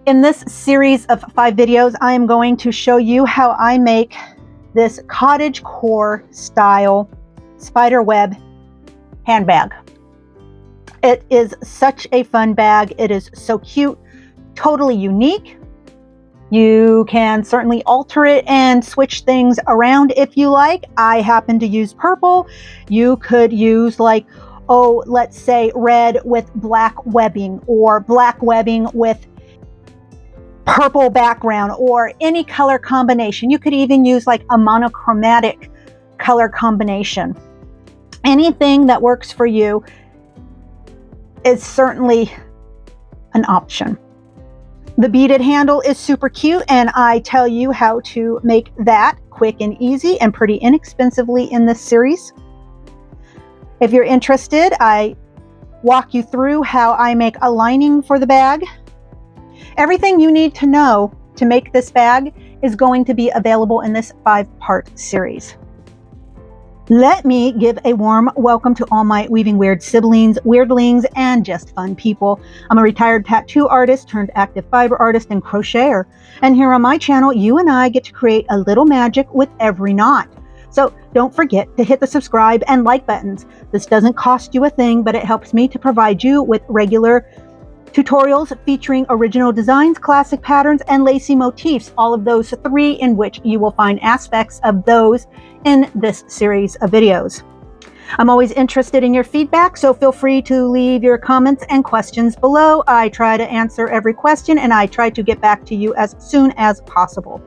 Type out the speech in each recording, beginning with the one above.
In this series of 5 videos, I am going to show you how I make this cottage core style spider web handbag. It is such a fun bag. It is so cute, totally unique. You can certainly alter it and switch things around if you like. I happen to use purple. You could use let's say red with black webbing, or black webbing with purple background, or any color combination. You could even use like a monochromatic color combination. Anything that works for you is certainly an option. The beaded handle is super cute, and I tell you how to make that quick and easy and pretty inexpensively in this series. If you're interested, I walk you through how I make a lining for the bag. Everything you need to know to make this bag is going to be available in this 5-part series. Let me give a warm welcome to all my Weaving Wyrd siblings, weirdlings, and just fun people. I'm a retired tattoo artist turned active fiber artist and crocheter. And here on my channel, you and I get to create a little magic with every knot. So don't forget to hit the subscribe and like buttons. This doesn't cost you a thing, but it helps me to provide you with regular tutorials featuring original designs, classic patterns, and lacy motifs, all of those 3 in which you will find aspects of those in this series of videos. I'm always interested in your feedback, so feel free to leave your comments and questions below. I try to answer every question, and I try to get back to you as soon as possible.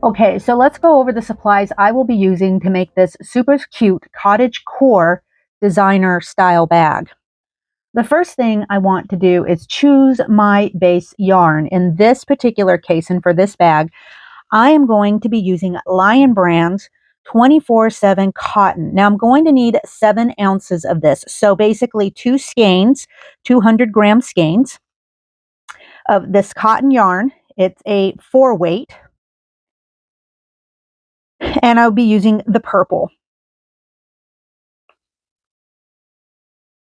Okay, so let's go over the supplies I will be using to make this super cute cottage core designer style bag. The first thing I want to do is choose my base yarn. In this particular case, and for this bag, I am going to be using Lion Brand's 24/7 cotton. Now I'm going to need 7 ounces of this. So basically 2 skeins, 200-gram skeins of this cotton yarn. It's a 4-weight. And I'll be using the purple.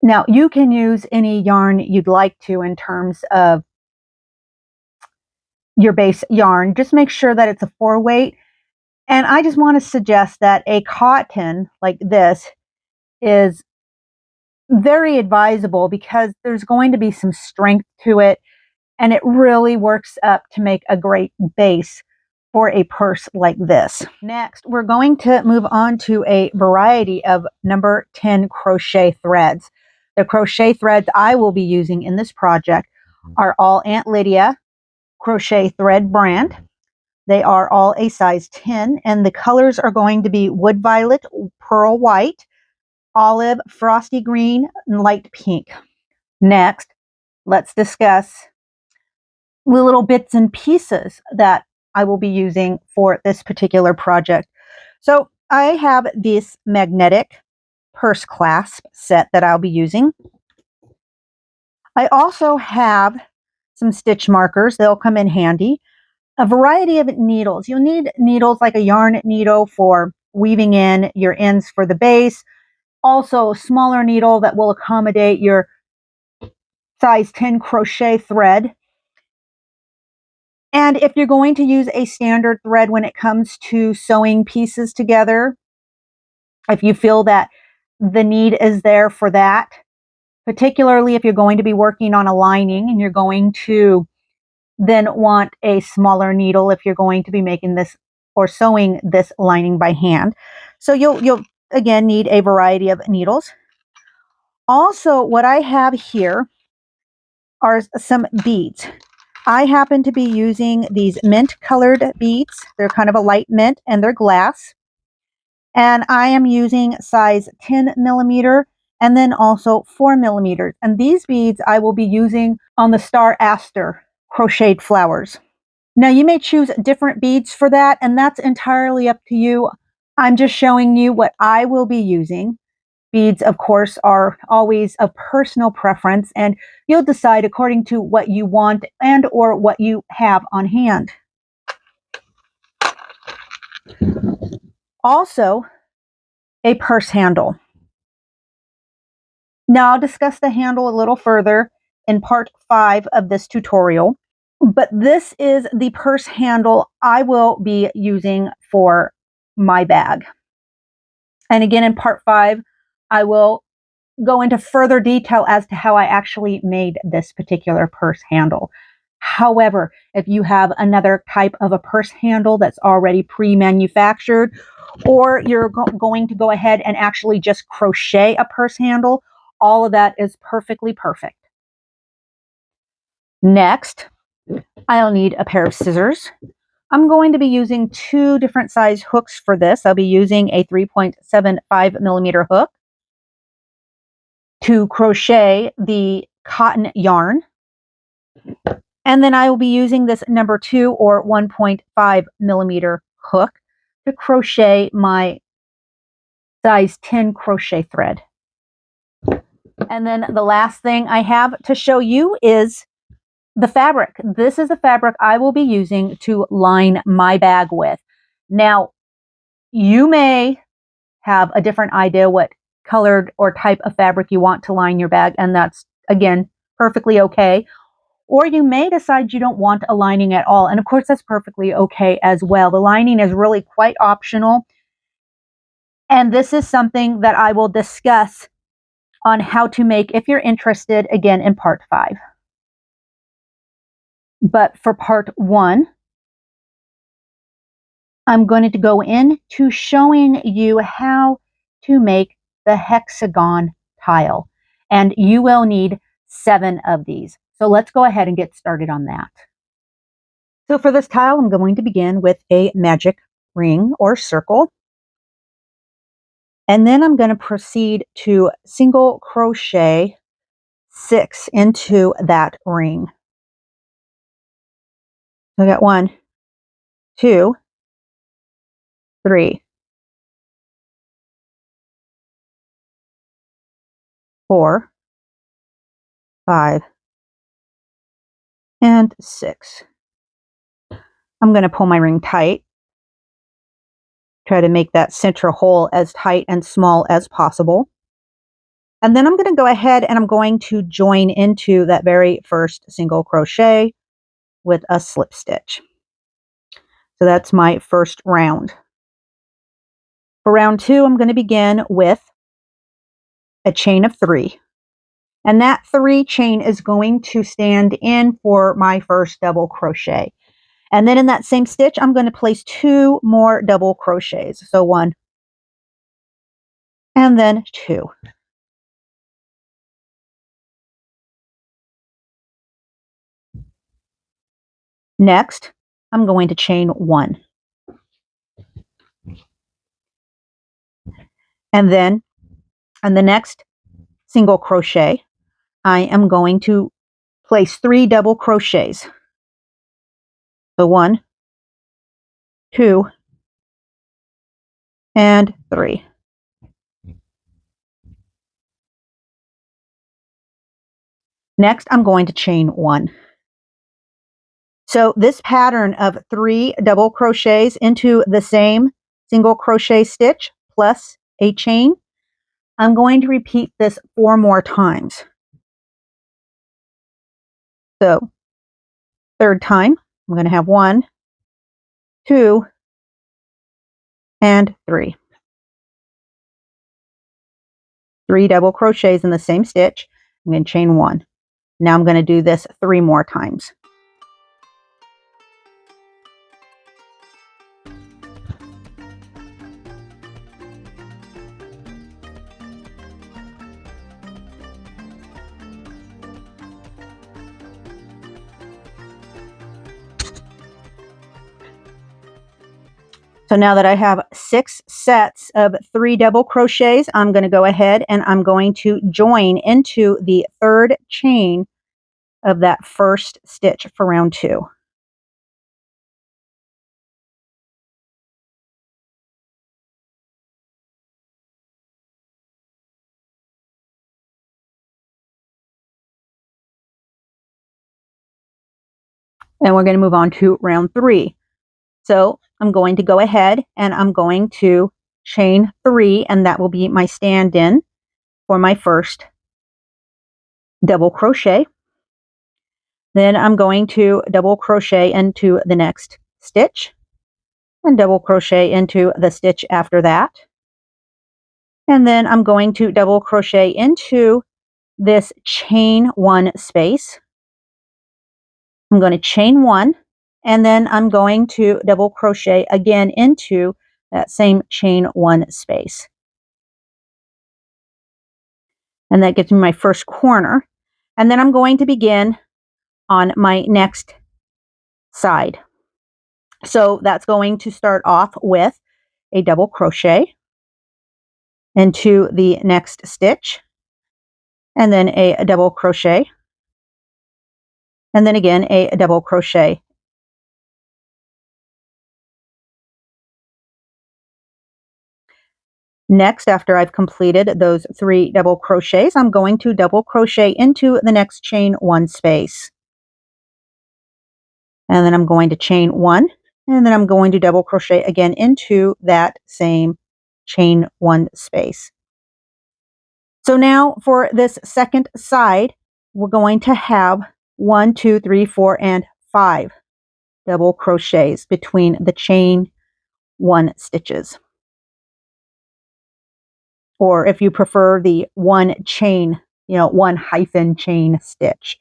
Now, you can use any yarn you'd like to in terms of your base yarn. Just make sure that it's a 4-weight. And I just want to suggest that a cotton like this is very advisable because there's going to be some strength to it, and it really works up to make a great base for a purse like this. Next, we're going to move on to a variety of number 10 crochet threads. The crochet threads I will be using in this project are all Aunt Lydia crochet thread brand. They are all a size 10, and the colors are going to be wood violet, pearl white, olive, frosty green, and light pink. Next, let's discuss the little bits and pieces that I will be using for this particular project. So I have this magnetic purse clasp set that I'll be using. I also have some stitch markers. They'll come in handy. A variety of needles. You'll need needles like a yarn needle for weaving in your ends for the base. Also a smaller needle that will accommodate your size 10 crochet thread. And if you're going to use a standard thread when it comes to sewing pieces together, if you feel that the need is there for that, particularly if you're going to be working on a lining and you're going to then want a smaller needle if you're going to be making this or sewing this lining by hand. So you'll again need a variety of needles. Also, what I have here are some beads. I happen to be using these mint colored beads. They're kind of a light mint and they're glass. And I am using size 10 millimeter and then also 4 millimeters. And these beads I will be using on the star aster crocheted flowers. Now you may choose different beads for that, and that's entirely up to you. I'm just showing you what I will be using. Beads, of course, are always a personal preference, and you'll decide according to what you want and or what you have on hand. Also, a purse handle. Now I'll discuss the handle a little further in part 5 of this tutorial. But this is the purse handle I will be using for my bag. And again, in part 5, I will go into further detail as to how I actually made this particular purse handle. However, if you have another type of a purse handle that's already pre-manufactured, or you're going to go ahead and actually just crochet a purse handle, all of that is perfectly perfect. Next, I'll need a pair of scissors. I'm going to be using 2 different size hooks for this. I'll be using a 3.75 millimeter hook to crochet the cotton yarn. And then I will be using this number 2 or 1.5 millimeter hook to crochet my size 10 crochet thread. And then the last thing I have to show you is the fabric. This is the fabric I will be using to line my bag with. Now, you may have a different idea what colored or type of fabric you want to line your bag, and that's, again, perfectly okay. Or you may decide you don't want a lining at all, and of course that's perfectly okay as well. The lining is really quite optional, and this is something that I will discuss on how to make if you're interested, again, in part 5. But for part 1, I'm going to go into showing you how to make the hexagon tile. And you will need 7 of these. So let's go ahead and get started on that. So for this tile, I'm going to begin with a magic ring or circle. And then I'm going to proceed to single crochet 6 into that ring. So I got 1, 2, 3, 4, 5, and 6. I'm going to pull my ring tight. Try to make that center hole as tight and small as possible. And then I'm going to go ahead and I'm going to join into that very first single crochet with a slip stitch. So that's my first round. For round 2, I'm going to begin with a chain of 3. And that 3 chain is going to stand in for my first double crochet. And then in that same stitch, I'm going to place 2 more double crochets. So 1 and then 2. Next, I'm going to chain 1. And then on the next single crochet, I am going to place 3 double crochets. So 1, 2, and 3. Next, I'm going to chain 1. So this pattern of 3 double crochets into the same single crochet stitch plus a chain, I'm going to repeat this 4 more times. So, third time, I'm going to have 1, 2, and 3. 3 double crochets in the same stitch. I'm going to chain 1. Now I'm going to do this 3 more times. So now that I have 6 sets of 3 double crochets, I'm going to go ahead and I'm going to join into the 3rd chain of that first stitch for round 2. And we're going to move on to round 3. So I'm going to go ahead and I'm going to chain 3, and that will be my stand-in for my first double crochet. Then I'm going to double crochet into the next stitch and double crochet into the stitch after that. And then I'm going to double crochet into this chain 1 space. I'm going to chain 1, and then I'm going to double crochet again into that same chain 1 space. And that gets me my first corner. And then I'm going to begin on my next side. So that's going to start off with a double crochet into the next stitch, and then a double crochet, and then again a double crochet. Next, after I've completed those 3 double crochets, I'm going to double crochet into the next chain 1 space. And then I'm going to chain 1, and then I'm going to double crochet again into that same chain 1 space. So now for this second side, we're going to have 1, 2, 3, 4, and 5 double crochets between the chain 1 stitches. Or if you prefer the 1 chain, 1 hyphen chain stitch,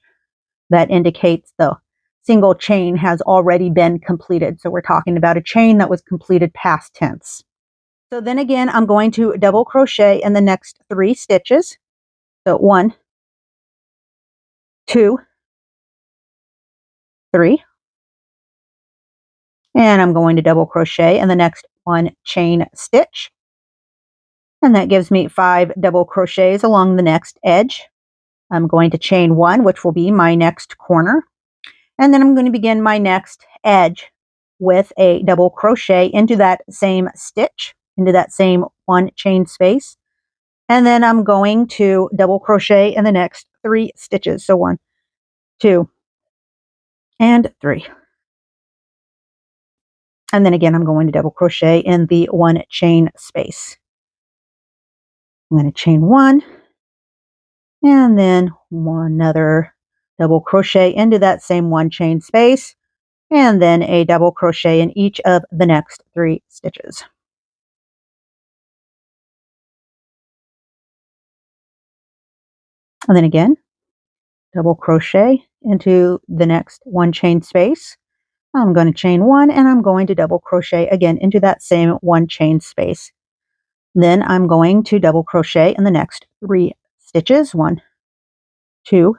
that indicates the single chain has already been completed. So we're talking about a chain that was completed past tense. So then again, I'm going to double crochet in the next 3 stitches. So 1, 2, 3. And I'm going to double crochet in the next 1 chain stitch. And that gives me 5 double crochets along the next edge. I'm going to chain 1, which will be my next corner. And then I'm going to begin my next edge with a double crochet into that same stitch, into that same 1 chain space. And then I'm going to double crochet in the next 3 stitches. So 1, 2, and 3. And then again, I'm going to double crochet in the 1 chain space. I'm going to chain 1, and then another double crochet into that same 1 chain space, and then a double crochet in each of the next 3 stitches. And then again, double crochet into the next 1 chain space. I'm going to chain 1, and I'm going to double crochet again into that same 1 chain space. Then I'm going to double crochet in the next 3 stitches, 1, 2,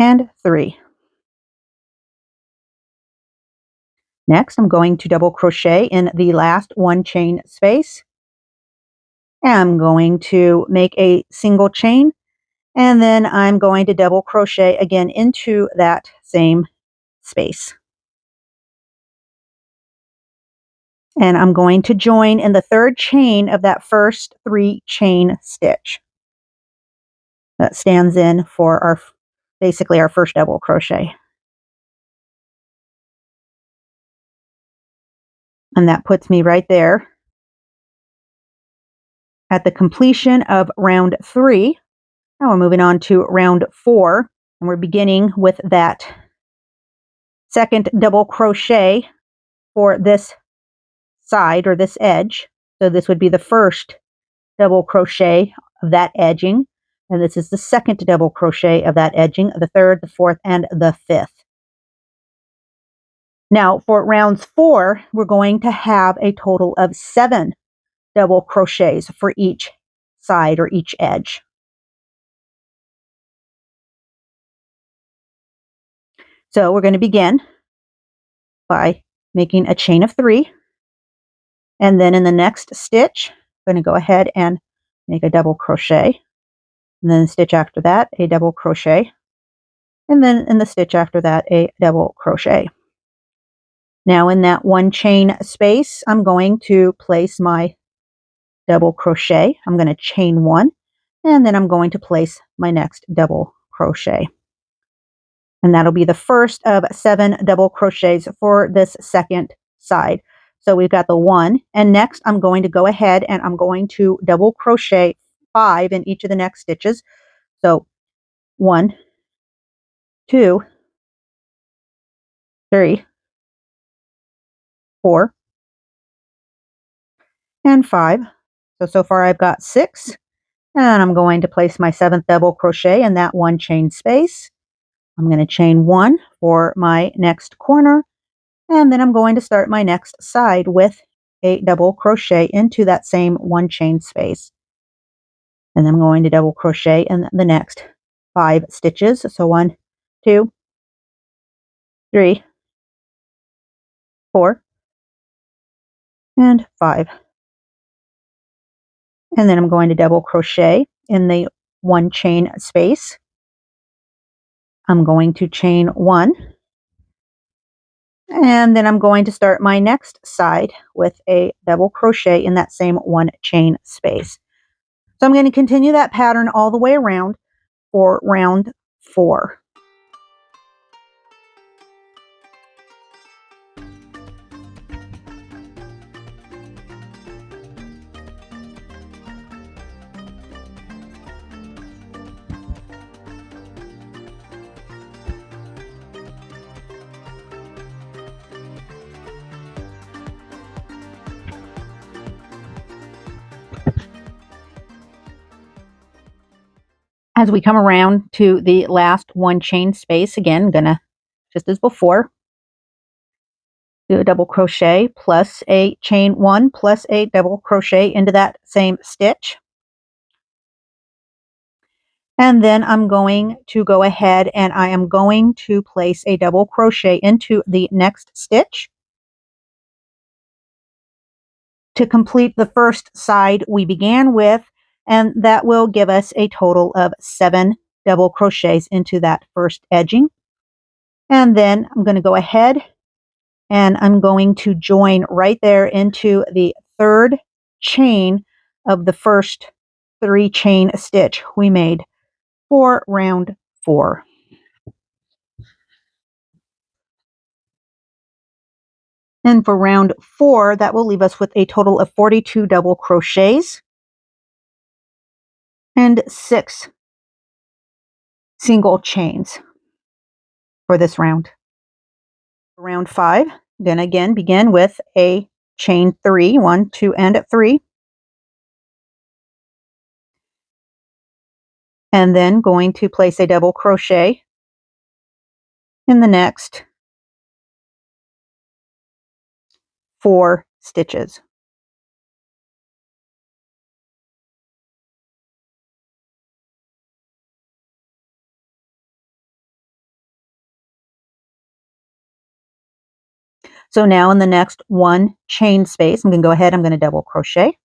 and 3. Next, I'm going to double crochet in the last 1 chain space. I'm going to make a single chain, and then I'm going to double crochet again into that same space. And I'm going to join in the 3rd chain of that first 3 chain stitch. That stands in for basically our first double crochet. And that puts me right there at the completion of round 3. Now we're moving on to round 4, and we're beginning with that second double crochet for this side or this edge. So this would be the first double crochet of that edging, and this is the second double crochet of that edging, the 3rd, the 4th, and the 5th. Now for rounds 4, we're going to have a total of 7 double crochets for each side or each edge. So we're going to begin by making a chain of 3, and then in the next stitch, I'm going to go ahead and make a double crochet, and then the stitch after that, a double crochet, and then in the stitch after that, a double crochet. Now in that 1 chain space, I'm going to place my double crochet. I'm going to chain 1, and then I'm going to place my next double crochet. And that'll be the first of 7 double crochets for this second side. So we've got the 1, and next I'm going to go ahead and I'm going to double crochet 5 in each of the next stitches. So 1, 2, 3, 4, and 5. So far I've got 6. And I'm going to place my 7th double crochet in that one chain space. I'm going to chain 1 for my next corner, and then I'm going to start my next side with a double crochet into that same one chain space. And I'm going to double crochet in the next 5 stitches. So 1, 2, 3, 4, and 5. And then I'm going to double crochet in the one chain space. I'm going to chain 1, and then I'm going to start my next side with a double crochet in that same one chain space. So I'm going to continue that pattern all the way around for round 4. As we come around to the last one chain space, again, I'm gonna, just as before, do a double crochet plus a chain 1 plus a double crochet into that same stitch. And then I'm going to go ahead and I am going to place a double crochet into the next stitch to complete the first side we began with, and that will give us a total of 7 double crochets into that first edging. And then I'm going to go ahead and I'm going to join right there into the 3rd chain of the first 3 chain stitch we made for round 4. And for round 4, that will leave us with a total of 42 double crochets and 6 single chains for this round. For round 5, then again begin with a chain 3, 1, 2, and 3. And then going to place a double crochet in the next 4 stitches. So now in the next one chain space, I'm going to go ahead, I'm going to double crochet.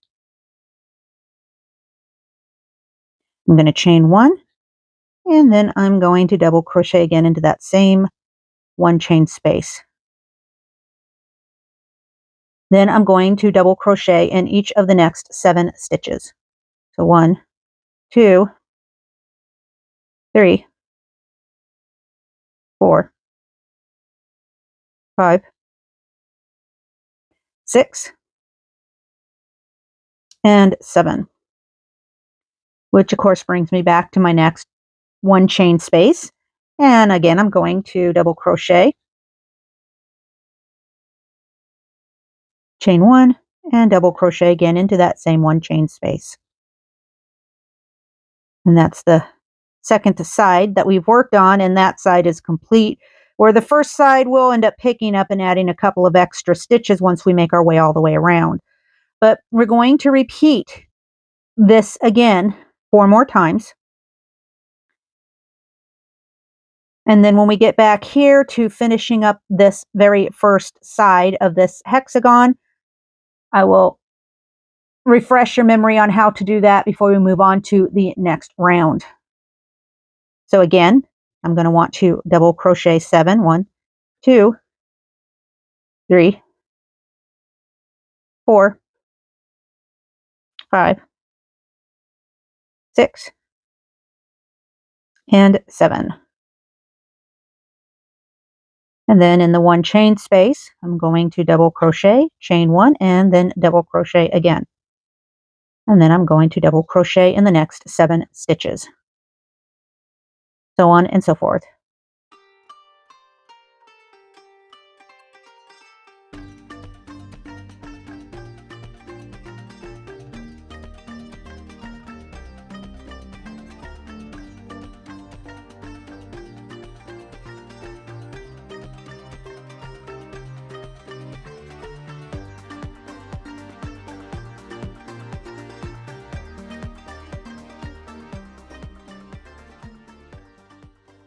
I'm going to chain 1, and then I'm going to double crochet again into that same one chain space. Then I'm going to double crochet in each of the next 7 stitches. So 1, 2, 3, 4, 5, 6, and 7. Which of course brings me back to my next one chain space. And again, I'm going to double crochet, chain 1, and double crochet again into that same one chain space. And that's the second side that we've worked on, and that side is complete. Where the first side will end up picking up and adding a couple of extra stitches once we make our way all the way around. But we're going to repeat this again 4 more times. And then when we get back here to finishing up this very first side of this hexagon, I will refresh your memory on how to do that before we move on to the next round. So again, I'm going to want to double crochet 7, 1, 2, 3, 4, 5, 6, and 7. And then in the one chain space, I'm going to double crochet, chain 1, and then double crochet again. And then I'm going to double crochet in the next 7 stitches. So on and so forth.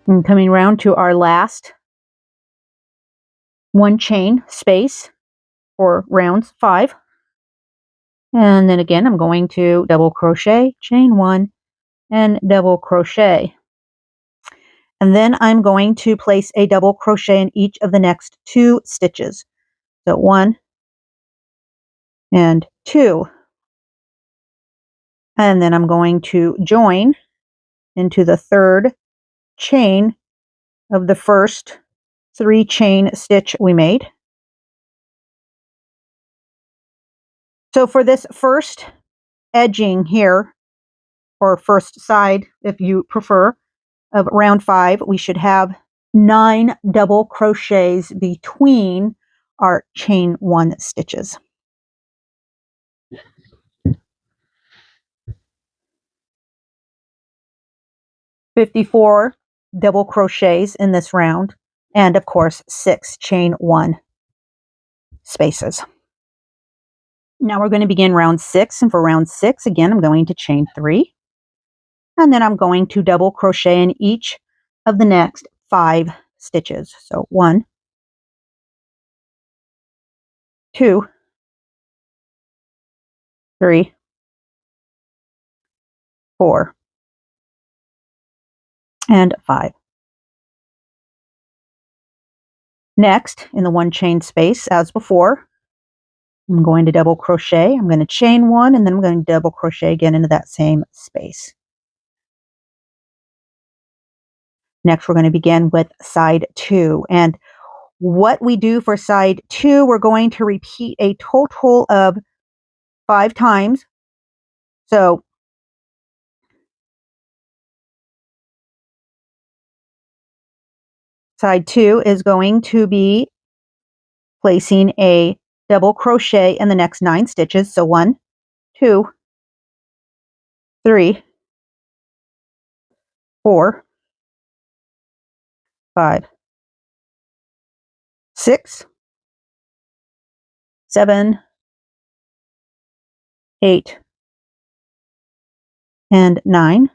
And coming round to our last one chain space for rounds 5. And then again, I'm going to double crochet, chain 1, and double crochet. And then I'm going to place a double crochet in each of the next 2 stitches. So 1 and 2. And then I'm going to join into the 3rd chain of the first 3 chain stitch we made. So for this first edging here, or first side if you prefer, of round 5, we should have 9 double crochets between our chain 1 stitches. "54 double crochets in this round, and of course 6 chain 1 spaces. Now we're going to begin round 6, and for round 6 again I'm going to chain 3, and then I'm going to double crochet in each of the next 5 stitches. So 1, 2, 3, 4, and 5. Next, in the 1 chain space as before, I'm going to double crochet. I'm going to chain 1, and then I'm going to double crochet again into that same space. Next, we're going to begin with side 2. And what we do for side 2, we're going to repeat a total of 5 times. So side 2 is going to be placing a double crochet in the next 9 stitches. So 1, 2, 3, 4, 5, 6, 7, 8, and 9.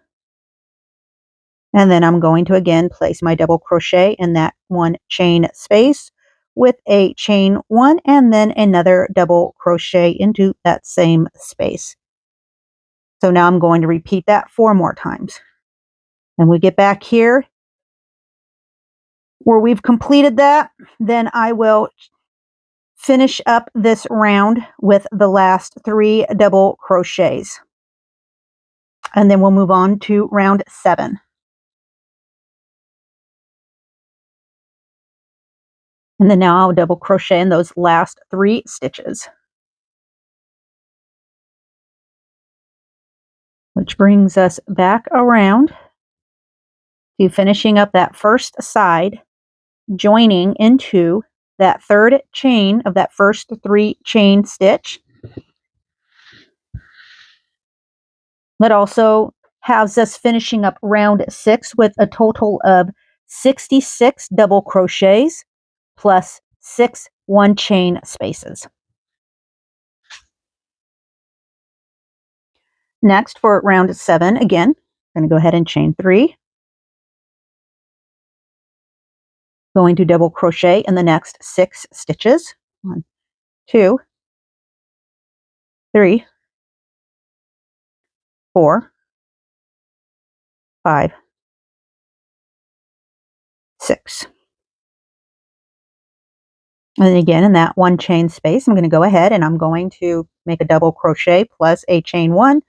And then I'm going to again place my double crochet in that 1 chain space with a chain 1, and then another double crochet into that same space. So now I'm going to repeat that 4 more times. And we get back here where we've completed that, then I will finish up this round with the last 3 double crochets. And then we'll move on to round 7. And then now I'll double crochet in those last 3 stitches. Which brings us back around to finishing up that first side, joining into that 3rd chain of that first 3 chain stitch. That also has us finishing up round 6 with a total of 66 double crochets plus 6 1 chain spaces. Next, for round 7, again, I'm going to go ahead and chain 3. Going to double crochet in the next 6 stitches. 1, 2, 3, 4, 5, 6. And then again, in that 1 chain space, I'm going to go ahead and I'm going to make a double crochet plus a chain 1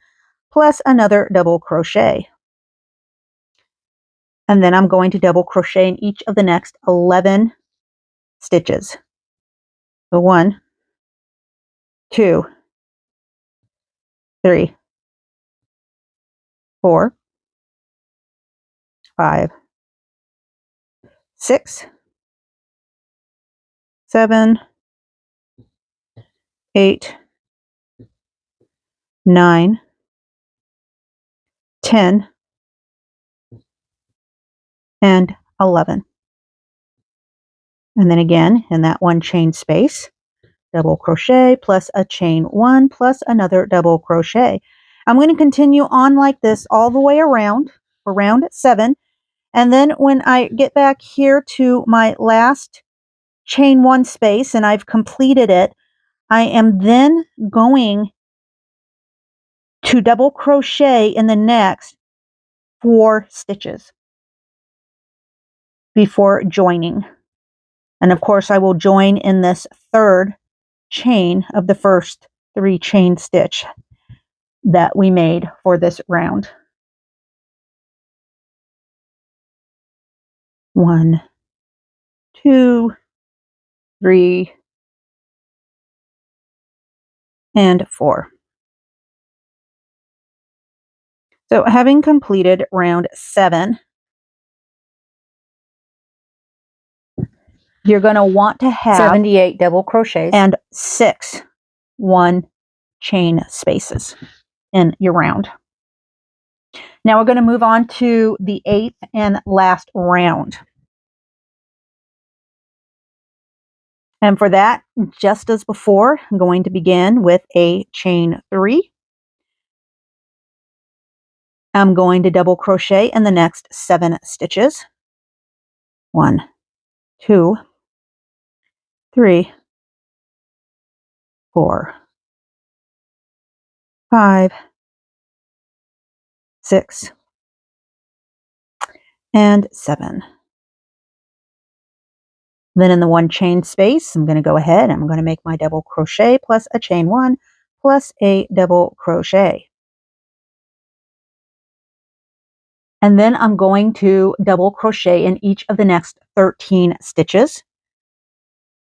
plus another double crochet. And then I'm going to double crochet in each of the next 11 stitches. So 1, 2, 3, 4, 5, 6, 7, 8, 9, 10, and 11. And then again, in that 1 chain space, double crochet plus a chain 1 plus another double crochet. I'm going to continue on like this all the way around for round 7. And then when I get back here to my last chain 1 space and I've completed it, I am then going to double crochet in the next 4 stitches before joining. And of course I will join in this 3rd chain of the first 3 chain stitch that we made for this round. 1, 2, 3, and 4. So having completed round 7, you're going to want to have 78 double crochets and 6 1 chain spaces in your round. Now we're going to move on to the 8th and last round. And for that, just as before, I'm going to begin with a chain 3. I'm going to double crochet in the next 7 stitches. 1, 2, 3, 4, 5, 6, and 7. Then in the 1 chain space, I'm going to go ahead and I'm going to make my double crochet plus a chain 1 plus a double crochet. And then I'm going to double crochet in each of the next 13 stitches.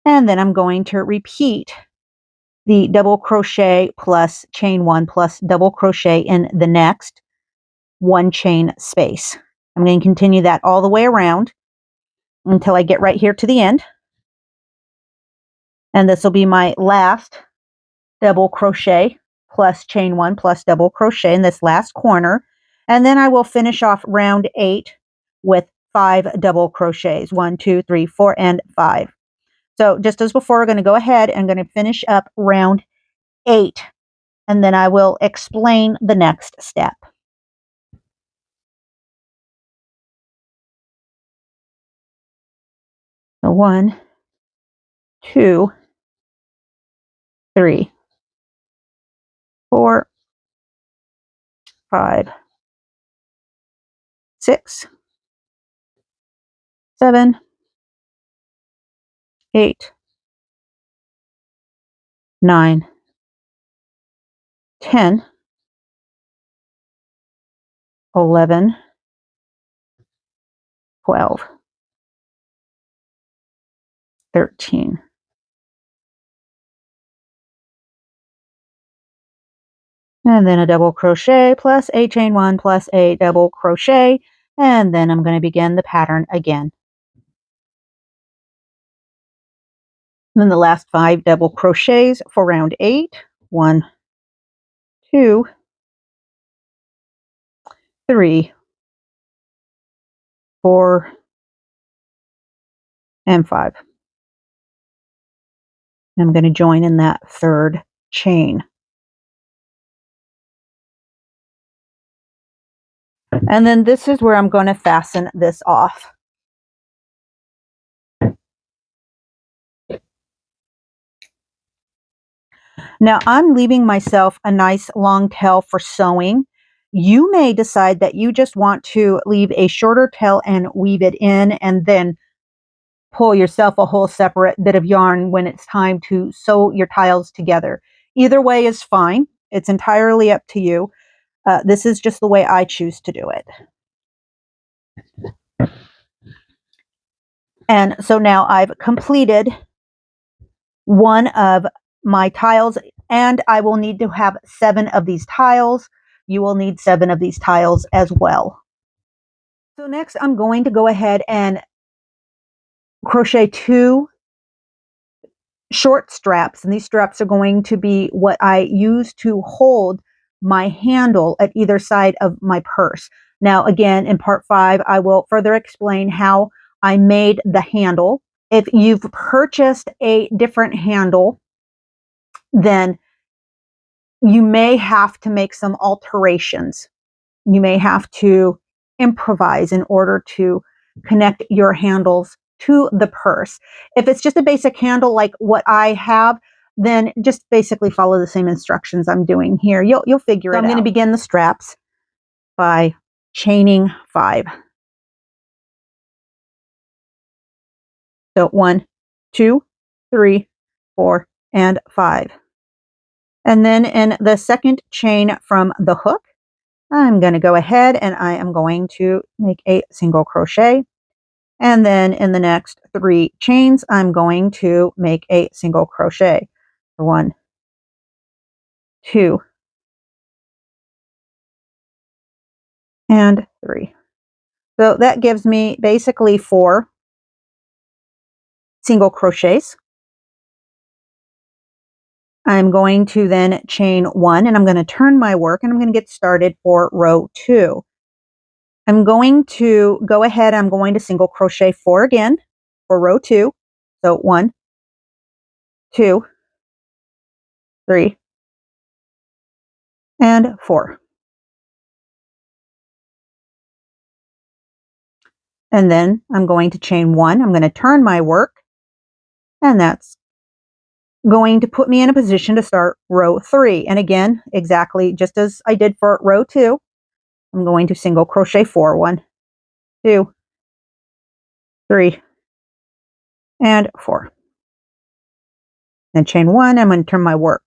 And then I'm going to repeat the double crochet plus chain 1 plus double crochet in the next 1 chain space. I'm going to continue that all the way around until I get right here to the end. And this will be my last double crochet plus chain 1 plus double crochet in this last corner. And then I will finish off round 8 with 5 double crochets. 1, 2, 3, 4, and 5. So just as before, we're going to go ahead and I'm going to finish up round 8. And then I will explain the next step. So 1, 2, 3, 4, 5, 6, 7, 8, 9, 10, 11, 12, 13. And then a double crochet plus a chain 1 plus a double crochet. And then I'm going to begin the pattern again. Then the last 5 double crochets for round 8. 1, 2, 3, 4, and 5. I'm going to join in that 3rd chain. And then this is where I'm going to fasten this off. Now I'm leaving myself a nice long tail for sewing. You may decide that you just want to leave a shorter tail and weave it in and then pull yourself a whole separate bit of yarn when it's time to sew your tiles together. Either way is fine. It's entirely up to you. This is just the way I choose to do it. And so now I've completed one of my tiles, and I will need to have 7 of these tiles. You will need 7 of these tiles as well. So next I'm going to go ahead and crochet 2 short straps, and these straps are going to be what I use to hold my handle at either side of my purse. Now again, in part 5, I will further explain how I made the handle. If you've purchased a different handle, then you may have to make some alterations. You may have to improvise in order to connect your handles to the purse. If it's just a basic handle like what I have, then just basically follow the same instructions I'm doing here. You'll figure it out. I'm going to begin the straps by chaining 5. So 1, 2, 3, 4, and 5. And then in the second chain from the hook, I'm going to go ahead and I am going to make a single crochet. And then in the next 3 chains, I'm going to make a single crochet. 1, 2, and 3. So that gives me basically 4 single crochets. I'm going to then chain 1 and I'm going to turn my work and I'm going to get started for row 2. I'm going to go ahead, I'm going to single crochet 4 again for row 2. So 1, 2, 3, and 4. And then I'm going to chain 1. I'm going to turn my work, and that's going to put me in a position to start row 3. And again, exactly just as I did for row 2, I'm going to single crochet 4. 1, 2, 3, and 4. Then chain 1. I'm going to turn my work.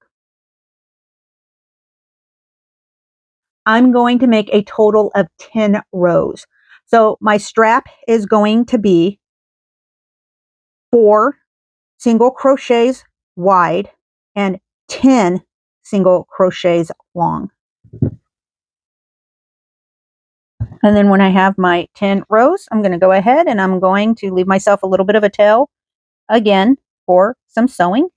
I'm going to make a total of 10 rows. So my strap is going to be 4 single crochets wide and 10 single crochets long. And then when I have my 10 rows, I'm going to go ahead and I'm going to leave myself a little bit of a tail again for some sewing.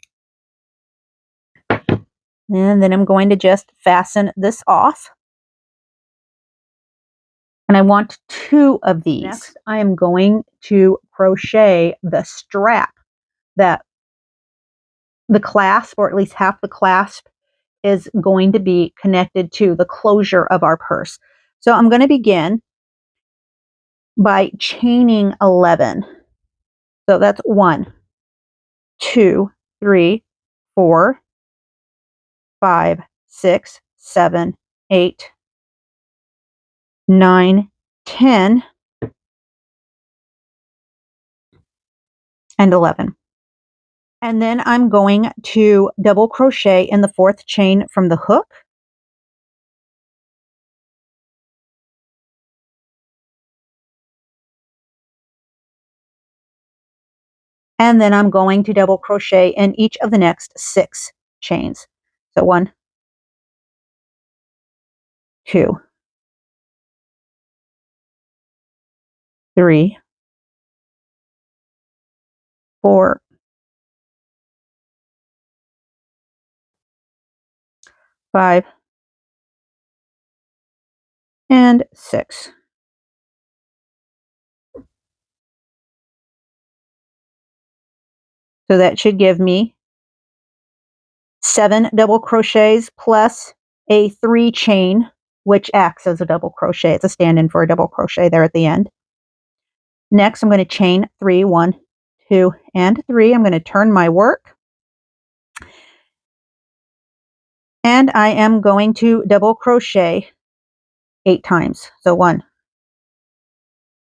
And then I'm going to just fasten this off. And I want 2 of these. Next, I am going to crochet the strap that the clasp, or at least half the clasp, is going to be connected to the closure of our purse. So I'm going to begin by chaining 11. So that's 1, 2, 3, 4, 5, 6, 7, 8, 9, 10, and 11. And then I'm going to double crochet in the 4th chain from the hook. And then I'm going to double crochet in each of the next 6 chains. So 1, 2, 3, 4, 5, and 6. So that should give me 7 double crochets plus a 3 chain, which acts as a double crochet. It's a stand-in for a double crochet there at the end. Next, I'm going to chain 3, 1, 2, and 3. I'm going to turn my work. And I am going to double crochet 8 times. So 1,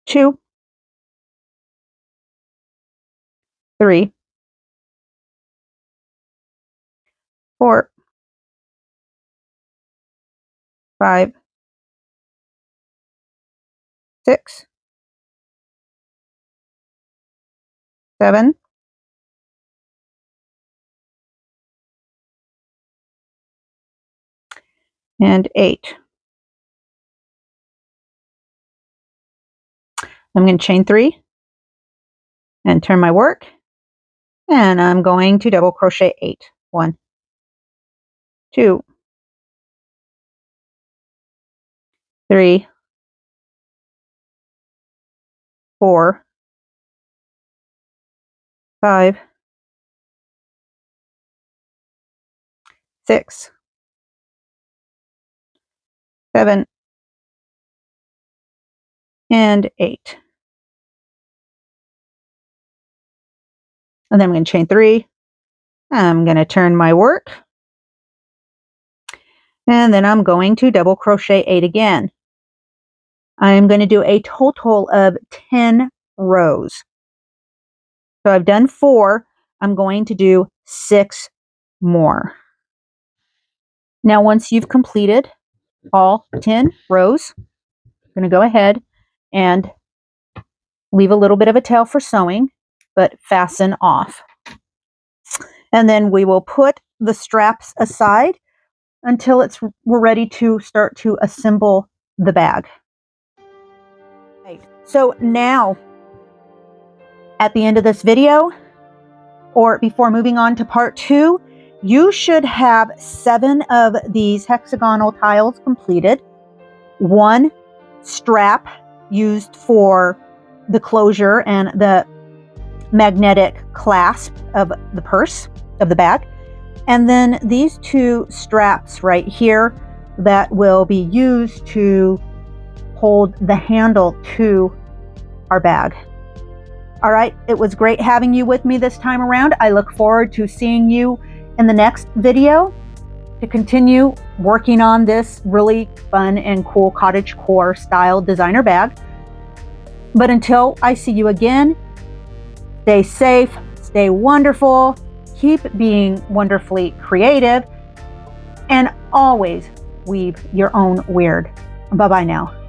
2, 3, 4, 5, 6, 7, 8. I'm going to chain 3 and turn my work. And I'm going to double crochet 8. 1, 2, 3, 4, 5, 6, 7, and 8. And then I'm going to chain 3. I'm going to turn my work. And then I'm going to double crochet 8 again. I'm going to do a total of 10 rows. So I've done 4. I'm going to do 6 more. Now, once you've completed all 10 rows, I'm going to go ahead and leave a little bit of a tail for sewing, but fasten off. And then we will put the straps aside until we're ready to start to assemble the bag. So now, at the end of this video, or before moving on to part 2, you should have 7 of these hexagonal tiles completed, 1 strap used for the closure and the magnetic clasp of the purse, of the bag, and then these 2 straps right here that will be used to hold the handle to our bag. All right, it was great having you with me this time around. I look forward to seeing you in the next video to continue working on this really fun and cool cottage core style designer bag. But until I see you again, stay safe, stay wonderful, keep being wonderfully creative, and always weave your own Wyrd. Bye-bye now.